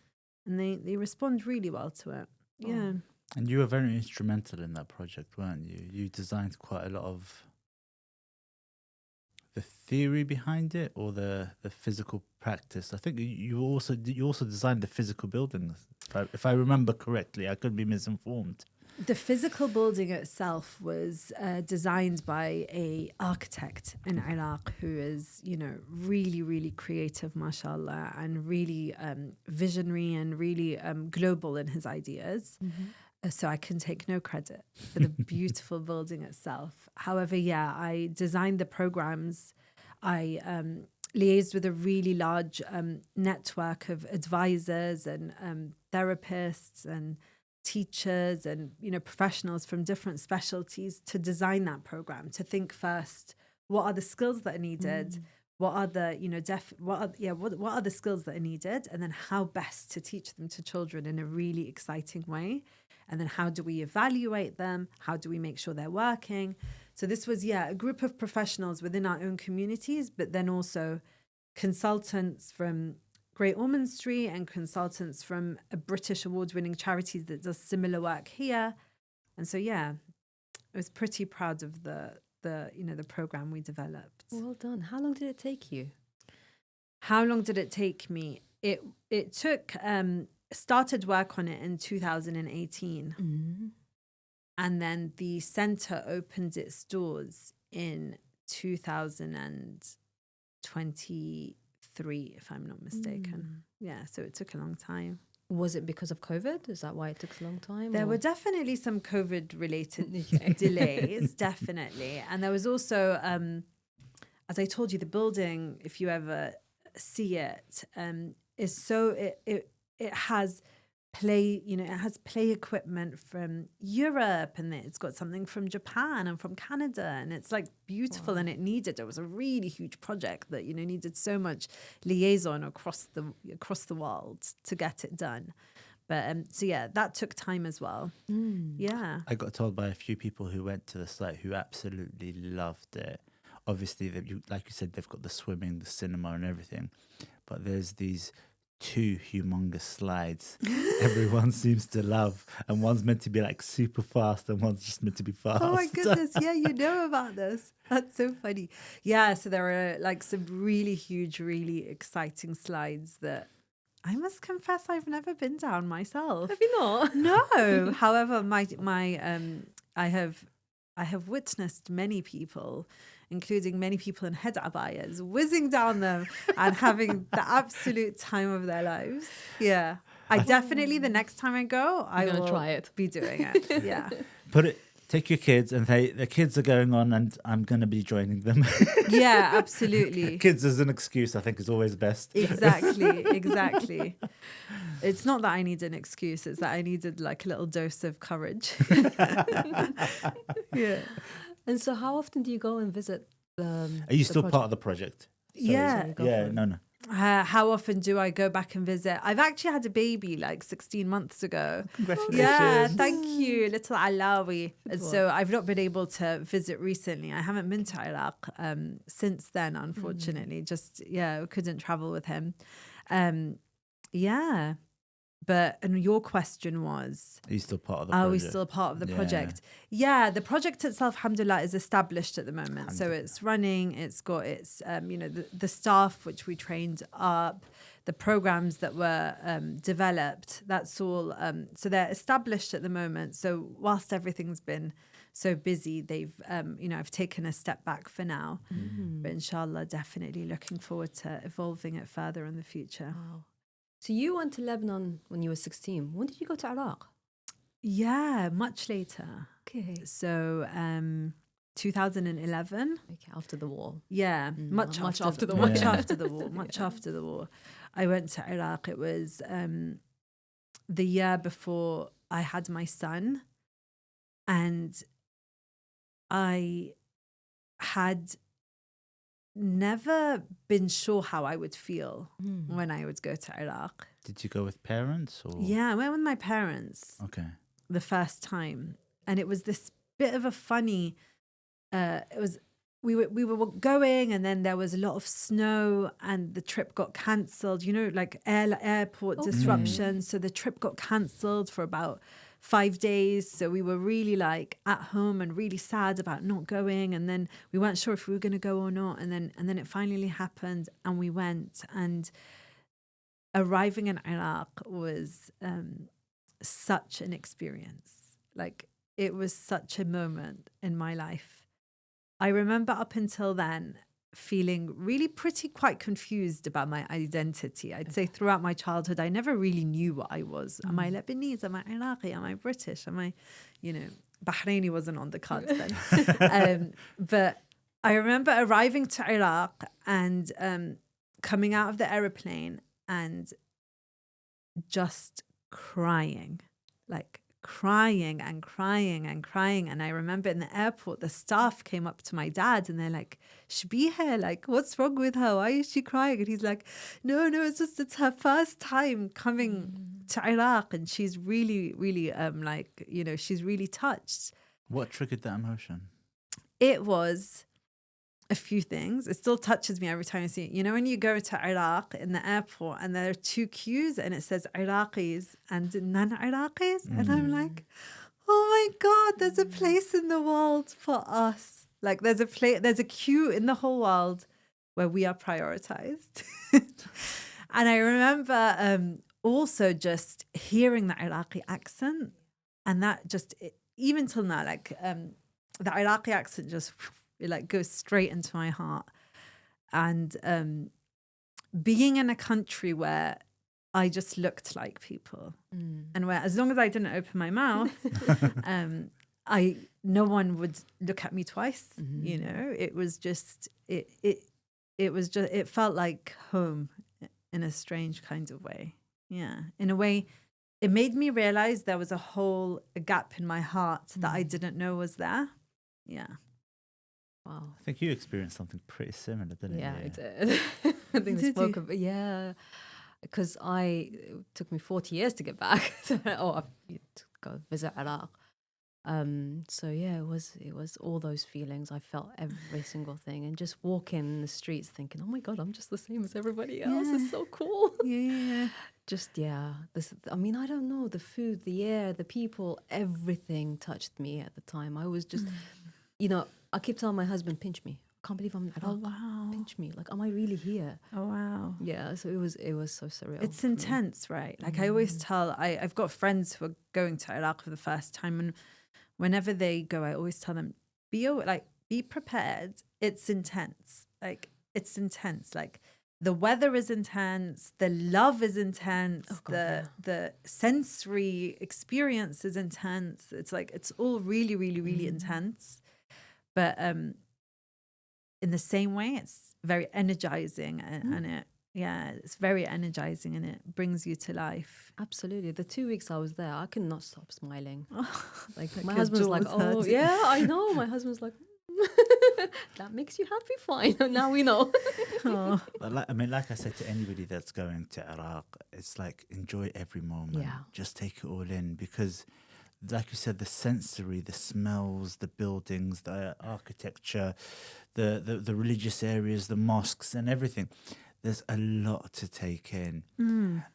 and they respond really well to it. Yeah. And you were very instrumental in that project, weren't you? You designed quite a lot of the theory behind it, or the physical practice. I think you also designed the physical buildings. If I remember correctly, I could be misinformed. The physical building itself was designed by an architect in Iraq who is, really, really creative, mashallah, and really visionary and really global in his ideas. So I can take no credit for the beautiful building itself. However, I designed the programs. I liaised with a really large network of advisors and therapists and teachers and professionals from different specialties to design that program, to think first, what are the skills that are needed, what are the what are the skills that are needed, and then how best to teach them to children in a really exciting way, and then how do we evaluate them, how do we make sure they're working. So this was a group of professionals within our own communities, but then also consultants from Great Ormond Street and consultants from a British award-winning charity that does similar work here. And so, I was pretty proud of the program we developed. Well done. How long did it take you? How long did it take me? It took, started work on it in 2018. And then the centre opened its doors in 2023, if I'm not mistaken. Yeah, so it took a long time. Was it because of COVID? Is that why it took a long time? There were definitely some COVID-related delays, definitely. And there was also, as I told you, the building, if you ever see it, is so, it has it has play equipment from Europe, and it's got something from Japan and from Canada, and it's like beautiful. Wow. And it was a really huge project that needed so much liaison across the world to get it done. But that took time as well. Yeah, I got told by a few people who went to the site who absolutely loved it. Obviously, like you said, they've got the swimming, the cinema, and everything, but there's these 2 humongous slides everyone seems to love, and one's meant to be like super fast and one's just meant to be fast. Oh my goodness, yeah, you know about this. That's so funny. Yeah, so there are like some really huge, really exciting slides that I must confess I've never been down myself. Have you not? No. However, I have witnessed many people, including many people in head abayas, whizzing down them and having the absolute time of their lives. Yeah. I definitely, the next time I go, I will try it. Be doing it. Yeah. Take your kids, and the kids are going on, and I'm going to be joining them. Yeah, absolutely. Kids as an excuse, I think, is always best. Exactly. It's not that I need an excuse, it's that I needed like a little dose of courage. Yeah. And so how often do you go and visit Are you still part of the project? No. How often do I go back and visit? I've actually had a baby like 16 months ago. Congratulations. Yeah, thank you, little Alawi. And so I've not been able to visit recently. I haven't been to Iraq since then, unfortunately. Just, couldn't travel with him. But, and your question was, are you still part of the project? Are we still part of the project? Yeah, the project itself, alhamdulillah, is established at the moment. So it's running, it's got its, the staff which we trained up, the programs that were developed, that's all. So they're established at the moment. So whilst everything's been so busy, they've, I've taken a step back for now. But inshallah, definitely looking forward to evolving it further in the future. Wow. So you went to Lebanon when you were 16. When did you go to Iraq? Yeah, much later. Okay. So 2011. Okay, after the war. Yeah, much after the war. Much after the war. I went to Iraq. It was the year before I had my son. And I had never been sure how I would feel when I would go to Iraq. Did you go with parents? Or? Yeah, I went with my parents. Okay. The first time. And it was this bit of a funny, we were going, and then there was a lot of snow and the trip got cancelled, like airport disruption. So the trip got cancelled for about 5 days. So we were really like at home and really sad about not going. And then we weren't sure if we were going to go or not. And then it finally happened and we went. And arriving in Iraq was such an experience. Like, it was such a moment in my life. I remember up until then feeling really quite confused about my identity. I'd say throughout my childhood, I never really knew what I was. Am I Lebanese? Am I Iraqi? Am I British? Am I, Bahraini wasn't on the cards then. But I remember arriving to Iraq and coming out of the aeroplane and just crying, like crying and crying and crying. And I remember in the airport, the staff came up to my dad and they're like, Shabiha, like, what's wrong with her? Why is she crying? And he's like, no, it's her first time coming to Iraq. And she's really, really, like, you know, she's really touched. What triggered that emotion? It was a few things. It still touches me every time I see it. You know, when you go to Iraq in the airport and there are two queues and it says Iraqis and non-Iraqis. And I'm like, oh my God, there's a place in the world for us. Like there's a queue in the whole world where we are prioritized. And I remember also just hearing the Iraqi accent, and that just, even till now, like the Iraqi accent just, it like goes straight into my heart. And being in a country where I just looked like people, and where as long as I didn't open my mouth, no one would look at me twice. You know, it was just it felt like home in a strange kind of way. Yeah, in a way, it made me realize there was a gap in my heart that I didn't know was there. Yeah. Wow. I think you experienced something pretty similar, didn't you? Yeah, I did. I think we spoke about, because it took me 40 years to get back. To go visit Iraq. So yeah, it was all those feelings. I felt every single thing, and just walking in the streets thinking, oh my God, I'm just the same as everybody else. It's so cool. Yeah. Just, I mean, I don't know, the food, the air, the people, everything touched me at the time. I was just, you know, I keep telling my husband, pinch me. I can't believe I'm in Iraq. Oh wow. Pinch me. Like, am I really here? Oh wow. Yeah, so it was so surreal. It's intense, right? Like I always tell, I've got friends who are going to Iraq for the first time, and whenever they go, I always tell them, be prepared. It's intense. Like it's intense. Like the weather is intense, the love is intense, the sensory experience is intense. It's like it's all really, really, really intense. But in the same way, it's very energizing, and it's very energizing, and it brings you to life. Absolutely. The 2 weeks I was there, I could not stop smiling. Like my your husband's jaw like, was oh hurting. yeah, I know. My husband's like, that makes you happy, fine. Now we know. Like I said to anybody that's going to Iraq, it's like enjoy every moment. Yeah. Just take it all in, because like you said, the sensory, the smells, the buildings, the architecture, the religious areas, the mosques and everything. There's a lot to take in.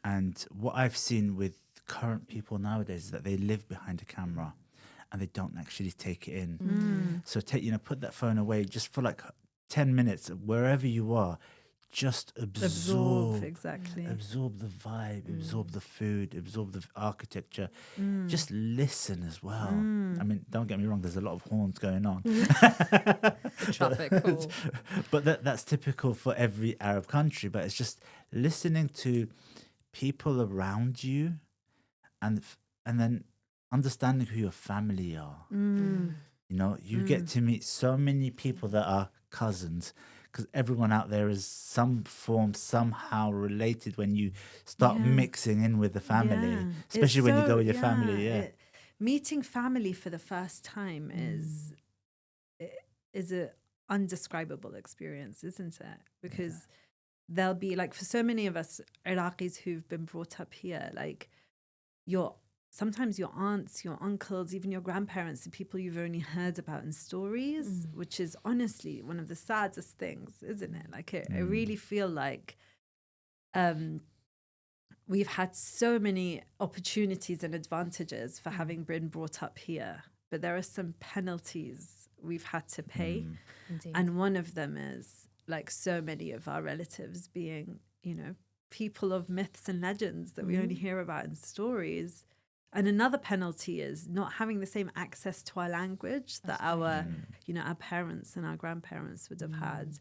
And what I've seen with current people nowadays is that they live behind a camera and they don't actually take it in. So put that phone away just for like 10 minutes, wherever you are. Just absorb exactly. Absorb the vibe, absorb the food, absorb the architecture. Just listen as well. I mean, don't get me wrong, there's a lot of horns going on. Traffic, cool. But that's typical for every Arab country. But it's just listening to people around you, and then understanding who your family are. You know, you get to meet so many people that are cousins, because everyone out there is some form, somehow related when you start mixing in with the family, especially when you go with your family. Meeting family for the first time is an undescribable experience, isn't it? Because there'll be, like, for so many of us Iraqis who've been brought up here, like sometimes your aunts, your uncles, even your grandparents, the people you've only heard about in stories, which is honestly one of the saddest things, isn't it? Like I really feel like we've had so many opportunities and advantages for having been brought up here, but there are some penalties we've had to pay. Indeed. And one of them is, like, so many of our relatives being, you know, people of myths and legends that we only hear about in stories. And another penalty is not having the same access to our language that our parents and our grandparents would have had.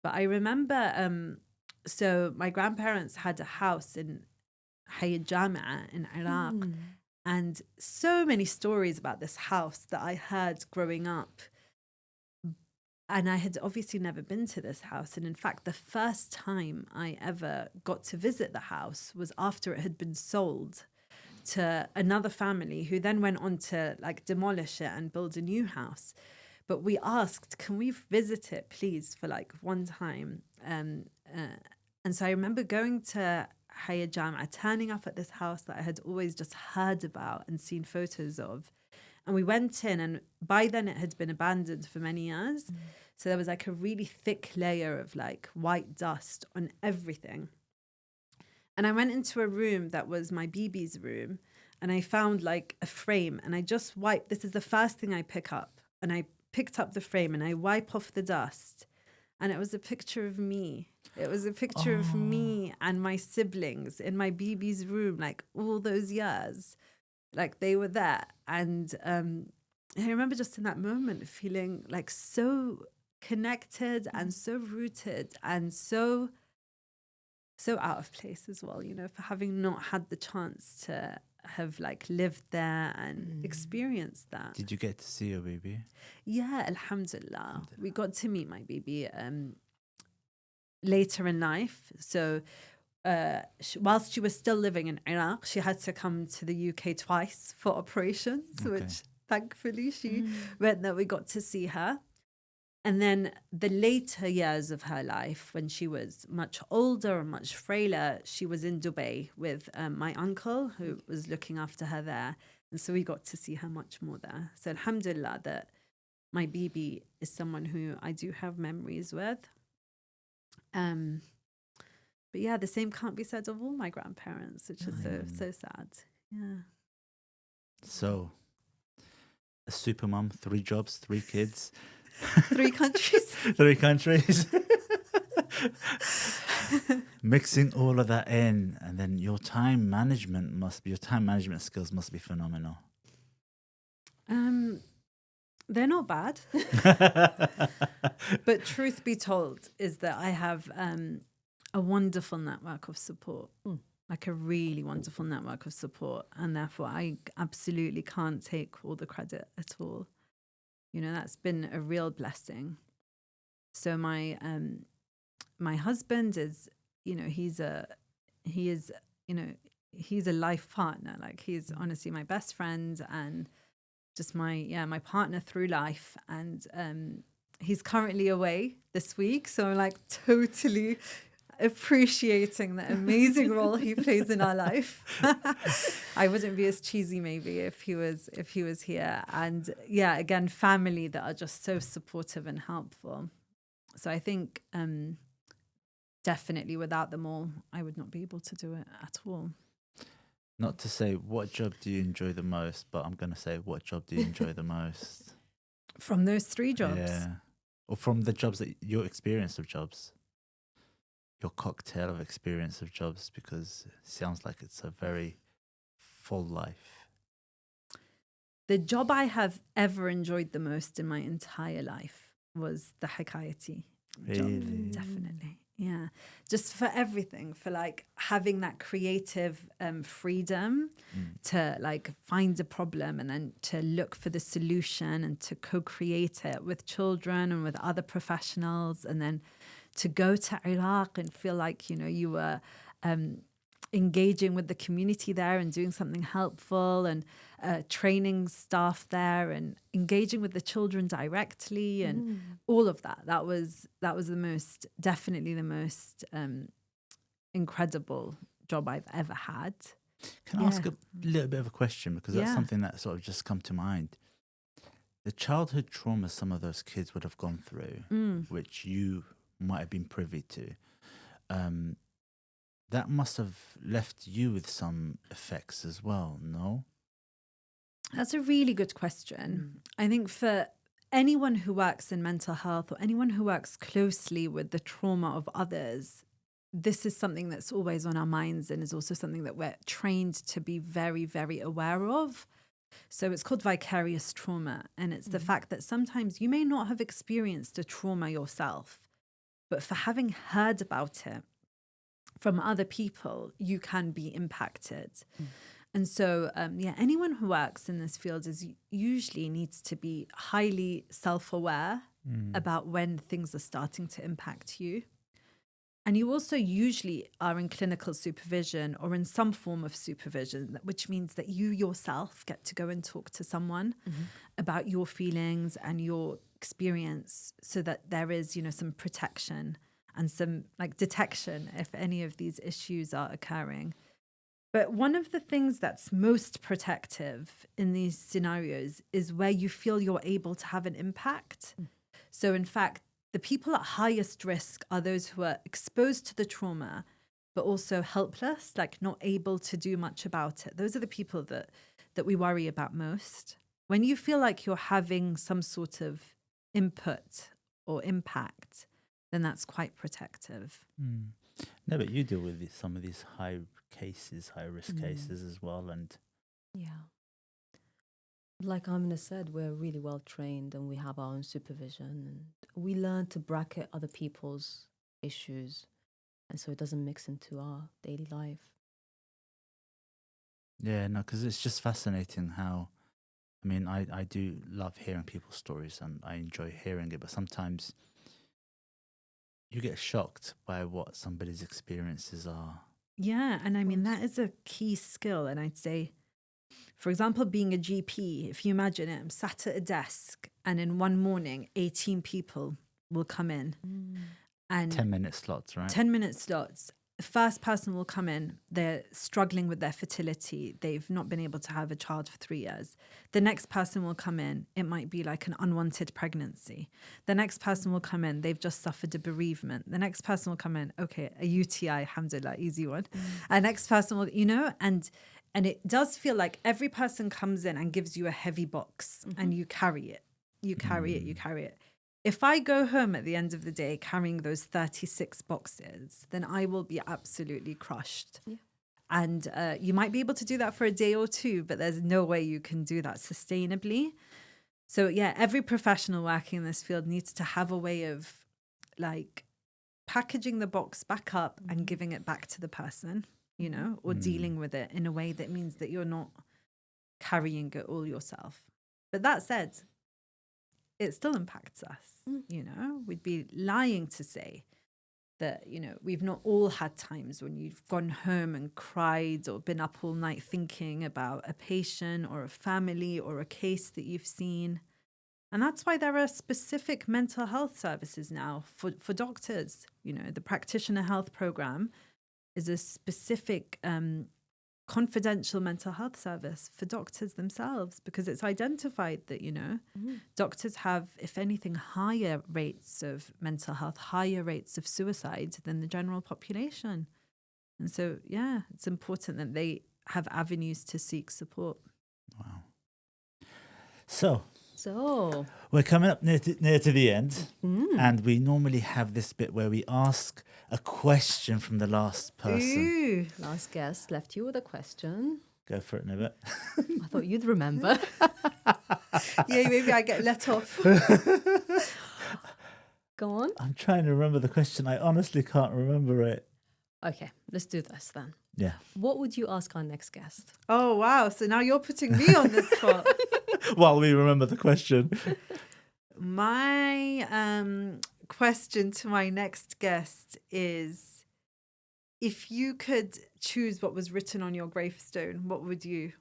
But I remember, so my grandparents had a house in Hayy Jami'a in Iraq, and so many stories about this house that I heard growing up. And I had obviously never been to this house. And in fact, the first time I ever got to visit the house was after it had been sold to another family who then went on to like demolish it and build a new house. But we asked, can we visit it, please, for like one time? And so I remember going to Hayya Jama, turning up at this house that I had always just heard about and seen photos of. And we went in, and by then it had been abandoned for many years. So there was like a really thick layer of like white dust on everything. And I went into a room that was my BB's room, and I found like a frame, and I just wiped. This is the first thing I pick up. And I picked up the frame and I wipe off the dust. And it was a picture of me. It was a picture of me and my siblings in my BB's room, like all those years. Like they were there. And I remember just in that moment feeling like so connected and so rooted and so out of place as well, you know, for having not had the chance to have like lived there and experienced that. Did you get to see your baby? Yeah, alhamdulillah. We got to meet my baby later in life. So whilst she was still living in Iraq, she had to come to the UK twice for operations, which thankfully she meant that we got to see her. And then the later years of her life, when she was much older and much frailer, she was in Dubai with my uncle who was looking after her there. And so we got to see her much more there. So alhamdulillah that my baby is someone who I do have memories with. But yeah, the same can't be said of all my grandparents, which is so sad. Yeah. So, a super mum, 3 jobs, 3 kids. 3 countries. 3 countries. Mixing all of that in, and then your time management skills must be phenomenal. They're not bad. But truth be told is that I have a wonderful network of support, like a really wonderful network of support. And therefore I absolutely can't take all the credit at all. You know, that's been a real blessing. So my husband is, you know, he's a life partner. Like he's honestly my best friend and just my partner through life. And he's currently away this week. So I'm like totally appreciating the amazing role he plays in our life. I wouldn't be as cheesy maybe if he was here. And yeah, again, family that are just so supportive and helpful. So I think definitely without them all, I would not be able to do it at all. Not to say what job do you enjoy the most, but I'm going to say what job do you enjoy the most? From those 3 jobs? Yeah. Or from the jobs that your experience of jobs. Your cocktail of experience of jobs, because it sounds like it's a very full life. The job I have ever enjoyed the most in my entire life was the Hikayati job. Definitely. Yeah. Just for everything, for like having that creative freedom to like find a problem and then to look for the solution and to co-create it with children and with other professionals, and then to go to Iraq and feel like, you know, you were engaging with the community there and doing something helpful and training staff there and engaging with the children directly and all of that. That was definitely the most incredible job I've ever had. Can I ask a little bit of a question? Because that's something that sort of just come to mind. The childhood trauma some of those kids would have gone through, which you might have been privy to, that must have left you with some effects as well, no? That's a really good question. I think for anyone who works in mental health or anyone who works closely with the trauma of others, this is something that's always on our minds and is also something that we're trained to be very, very aware of. So it's called vicarious trauma. And it's the fact that sometimes you may not have experienced a trauma yourself, but for having heard about it from other people, you can be impacted. And so, anyone who works in this field usually needs to be highly self-aware about when things are starting to impact you. And you also usually are in clinical supervision or in some form of supervision, which means that you yourself get to go and talk to someone about your feelings and your experience, so that there is, some protection and some like detection if any of these issues are occurring. But one of the things that's most protective in these scenarios is where you feel you're able to have an impact. So in fact, the people at highest risk are those who are exposed to the trauma, but also helpless, like not able to do much about it. Those are the people that we worry about most. When you feel like you're having some sort of input or impact, then that's quite protective. No, but you deal with some of these high risk cases as well. And Yeah. Like Amina said, we're really well trained and we have our own supervision, and we learn to bracket other people's issues, and so it doesn't mix into our daily life. yeah, no, because it's just fascinating how, I mean, I do love hearing people's stories and I enjoy hearing it, but sometimes you get shocked by what somebody's experiences are. Yeah, and I mean, that is a key skill. And I'd say, for example, being a GP, if you imagine it, I'm sat at a desk and in one morning, 18 people will come in and 10-minute slots, right? 10-minute slots. The first person will come in, they're struggling with their fertility. They've not been able to have a child for 3 years. The next person will come in, it might be like an unwanted pregnancy. The next person will come in, they've just suffered a bereavement. The next person will come in, okay, a UTI, alhamdulillah, easy one. And next person will, and it does feel like every person comes in and gives you a heavy box and you carry it. You carry it. If I go home at the end of the day carrying those 36 boxes, then I will be absolutely crushed. Yeah. And you might be able to do that for a day or two, but there's no way you can do that sustainably. So yeah, every professional working in this field needs to have a way of like packaging the box back up and giving it back to the person, or dealing with it in a way that means that you're not carrying it all yourself. But that said, it still impacts us. We'd be lying to say that, we've not all had times when you've gone home and cried or been up all night thinking about a patient or a family or a case that you've seen. And that's why there are specific mental health services now for doctors. The practitioner health program is a specific confidential mental health service for doctors themselves, because it's identified that, doctors have, if anything, higher rates of mental health, higher rates of suicide than the general population. And so, yeah, it's important that they have avenues to seek support. Wow. So we're coming up near to the end, and we normally have this bit where we ask a question from the last person. Ooh. Last guest left you with a question. Go for it, Naba. I thought you'd remember. Yeah, maybe I get let off. Go on. I'm trying to remember the question. I honestly can't remember it. Okay, let's do this then. Yeah. What would you ask our next guest? Oh, wow. So now you're putting me on the spot. While we remember the question. My question to my next guest is, if you could choose what was written on your gravestone, what would you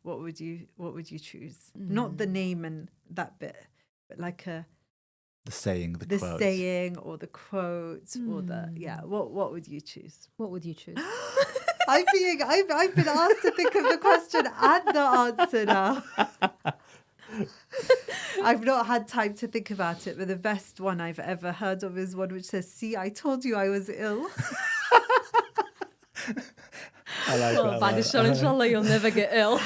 choose? Not the name and that bit, but like the saying, the quote. Saying or the quote or what would you choose? What would you choose? I've been asked to think of the question and the answer now. I've not had time to think about it, but the best one I've ever heard of is one which says, "See, I told you I was ill." I like that By one. the show, inshallah, you'll never get ill.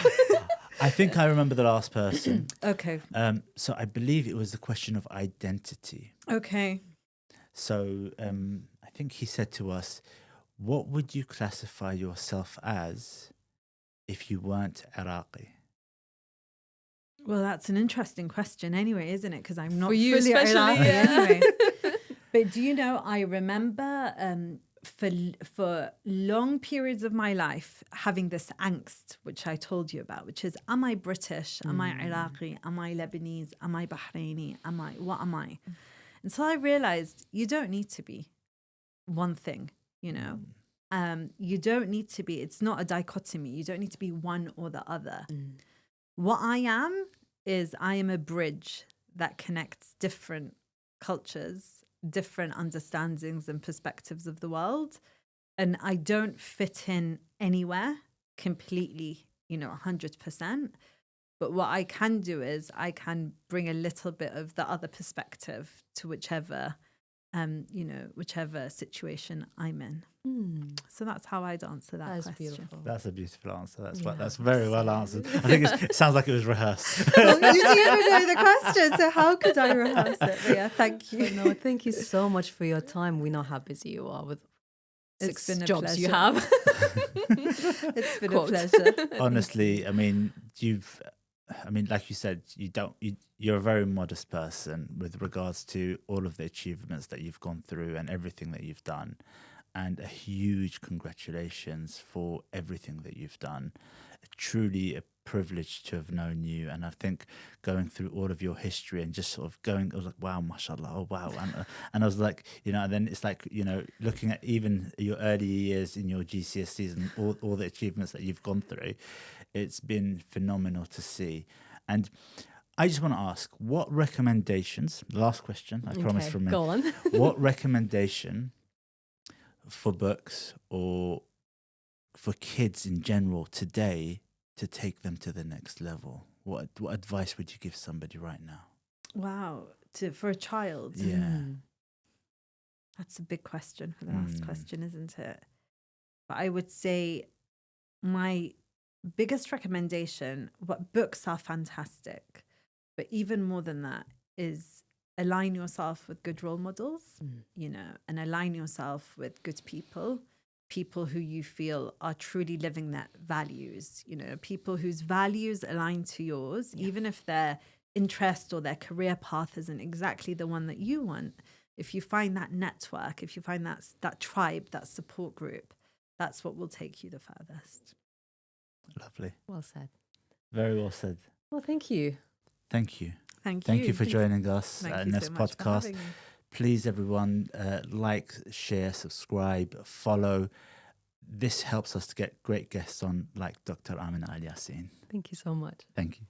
I think I remember the last person. Okay. So I believe it was the question of identity. Okay. So I think he said to us, what would you classify yourself as if you weren't Iraqi? Well, that's an interesting question anyway, isn't it? Because I'm not For you fully especially, Iraqi yeah. anyway. But do you know, I remember for long periods of my life having this angst, which I told you about, which is, am I British? Am I Iraqi? Am I Lebanese? Am I Bahraini? What am I? until I realized you don't need to be one thing, you know. You don't need to be, it's not a dichotomy. You don't need to be one or the other. What I am is I am a bridge that connects different cultures, different understandings and perspectives of the world. And I don't fit in anywhere completely, you know, 100%. But what I can do is I can bring a little bit of the other perspective to whichever, you know, whichever situation I'm in. So that's how I'd answer that question. Beautiful. That's a beautiful answer. That's Yeah. that's very well answered. I think it sounds like it was rehearsed. Well, you didn't even know the question, so how could I rehearse it? But yeah, thank you. But no, thank you so much for your time. We know how busy you are with It's 6 been a jobs you pleasure. have. It's been Quote. a pleasure. Honestly, I mean, like you said, you're a very modest person with regards to all of the achievements that you've gone through and everything that you've done. And a huge congratulations for everything that you've done. Truly a privilege to have known you. And I think going through all of your history and just sort of going, I was like, wow, mashallah, oh, wow. And I was like, you know, and then it's like, you know, looking at even your early years in your GCSEs and all the achievements that you've gone through, it's been phenomenal to see. And I just want to ask, what recommendations, last question, I promise from me. Go on. What recommendation for books or for kids in general today to take them to the next level? What advice would you give somebody right now? Wow. For a child? Yeah. That's a big question for the last question, isn't it? But I would say my biggest recommendation, what books are fantastic, but even more than that is align yourself with good role models, you know, and align yourself with good people who you feel are truly living their values, you know, people whose values align to yours, even if their interest or their career path isn't exactly the one that you want. If you find that network, if you find that tribe, that support group, that's what will take you the furthest. Lovely. Well said. Very well said. Well, thank you. Thank you. Thank you for joining us Thank in you this so much for podcast. having me. Please, everyone, like, share, subscribe, follow. This helps us to get great guests on, like Dr. Amina Al-Yassin. Thank you so much. Thank you.